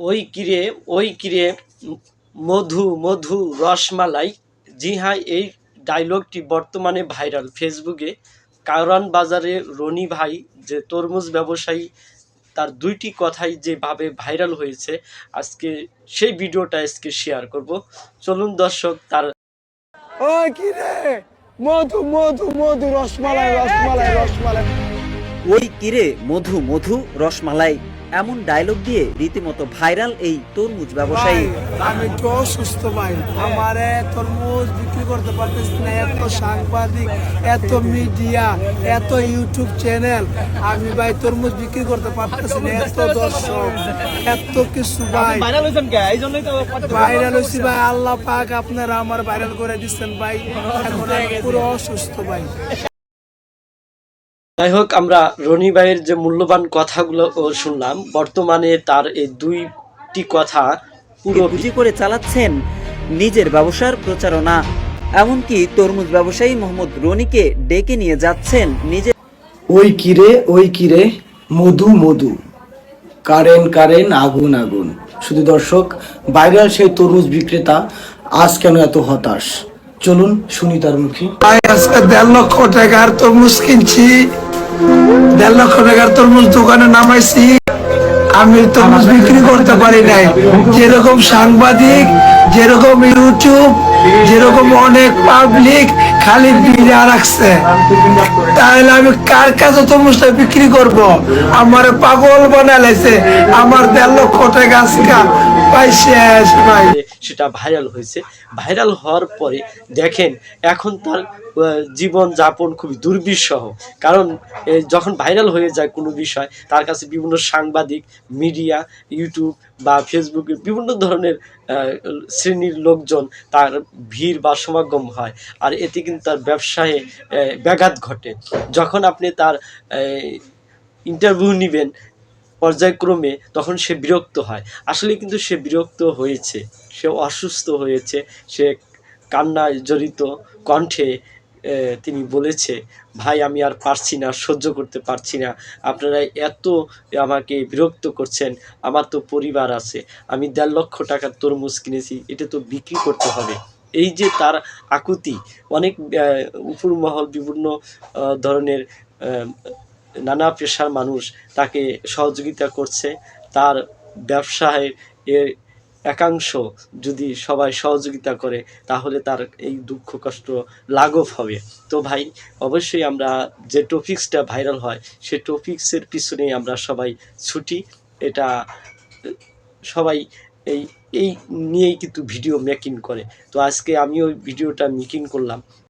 ওই কিরে মধু মধু রসমালাই। জি হ্যাঁ, এই ডায়লগটি বর্তমানে ভাইরাল ফেসবুকে। কারওয়ান বাজারে রনি ভাই যে তরমুজ ব্যবসায়ী, তার দুইটি কথাই যেভাবে ভাইরাল হয়েছে, আজকে সেই ভিডিওটা আজকে শেয়ার করব। চলুন দর্শক, তার ওই কি রে, মধু মধু মধু রসমালাই রসমালাই রসমালাই। ওই কিরে মধু মধু রসমালাই, এমন ডায়লগ দিয়ে রীতিমতো ভাইরাল এই তরমুজ ব্যবসায়ী। আমি তো অসুস্থ ভাই, আমারে তরমুজ বিক্রি করতে পারতেছি না। এত সাংবাদিক, এত মিডিয়া, এত ইউটিউব চ্যানেল, আমি ভাই তরমুজ বিক্রি করতে পারতেছি না। এত দর্শক, এত কিছু ভাই। ভাইরাল হয়েছি ভাই, আল্লাহ পাক আপনারা আমার ভাইরাল করে দিচ্ছেন ভাই। এখন আমি পুরো অসুস্থ ভাই। যাই হোক, আমরা রনি ভাইয়ের যে মূল্যবান কথাগুলো শুনলাম। বর্তমানে তার এই দুইটি কথা পুরো পুঁজি করে চালাচ্ছেন নিজের ব্যবসার প্রচারণা। এমনকি তরমুজ ব্যবসায়ী মোহাম্মদ রনিকে ডেকে নিয়ে যাচ্ছেন নিজের। ওই কিরে মধু মধু, কারেন্ট আগুন আগুন। শুধু দর্শক, ভাইরাল সেই তরমুজ বিক্রেতা আজ কেন এত হতাশ, চলুন শুনি তার মুখে। আজকে 1.5 লক্ষ টাকার তরমুজ কিনছি, 1.5 লক্ষ টাকার তরমুজ দোকানে নামাইছি। আমি তরমুজ বিক্রি করতে পারি নাই। যেরকম সাংবাদিক, যেরকম ইউটিউব, যেরকম অনেক পাবলিক খালি বিড়া রাখছে, তাহলে আমি কার কাছে তরমুজটা বিক্রি করব? আমার পাগল বানাইছে। আমার 1.5 লক্ষ টাকা আজকে পাই শেষ ভাই। সেটা ভাইরাল হয়েছে। ভাইরাল হওয়ার পরে দেখেন এখন তার জীবন যাপন খুবই দুর্বিষহ। কারণ যখন ভাইরাল হয়ে যায় কোনো বিষয়, তার কাছে বিভিন্ন সাংবাদিক, মিডিয়া, ইউটিউব বা ফেসবুকে বিভিন্ন ধরনের শ্রেণীর লোকজন তার ভিড় বা সমাগম হয়। আর এতে কিন্তু তার ব্যবসায় ব্যাঘাত ঘটে। যখন আপনি তার ইন্টারভিউ নেবেন পর্যায়ক্রমে, তখন সে বিরক্ত হয়। আসলে কিন্তু সে বিরক্ত হয়েছে, সে অসুস্থ হয়েছে। সে কান্নায় জড়িত কণ্ঠে তিনি বলেছে, ভাই আমি আর পারছি না, সহ্য করতে পারছি না, আপনারা এত আমাকে বিরক্ত করছেন, আমার তো পরিবার আছে, আমি 1.5 লক্ষ টাকার তরমুজ কিনেছি, এটা তো বিক্রি করতে হবে। এই যে তার আকুতি, অনেক উপরমহল, বিভিন্ন ধরনের নানা পেশার মানুষ তাকে সহযোগিতা করছে। তার ব্যবসায় এর একাংশ যদি সবাই সহযোগিতা করে, তাহলে তার এই দুঃখ কষ্ট লাঘব হবে। তো ভাই, অবশ্যই আমরা যে টপিক্সটা ভাইরাল হয়, সে টপিক্সের পিছনেই আমরা সবাই ছুটি। এটা সবাই এই এই নিয়েই কিন্তু ভিডিও মেকিং করে। তো আজকে আমিও ভিডিওটা মেকিং করলাম।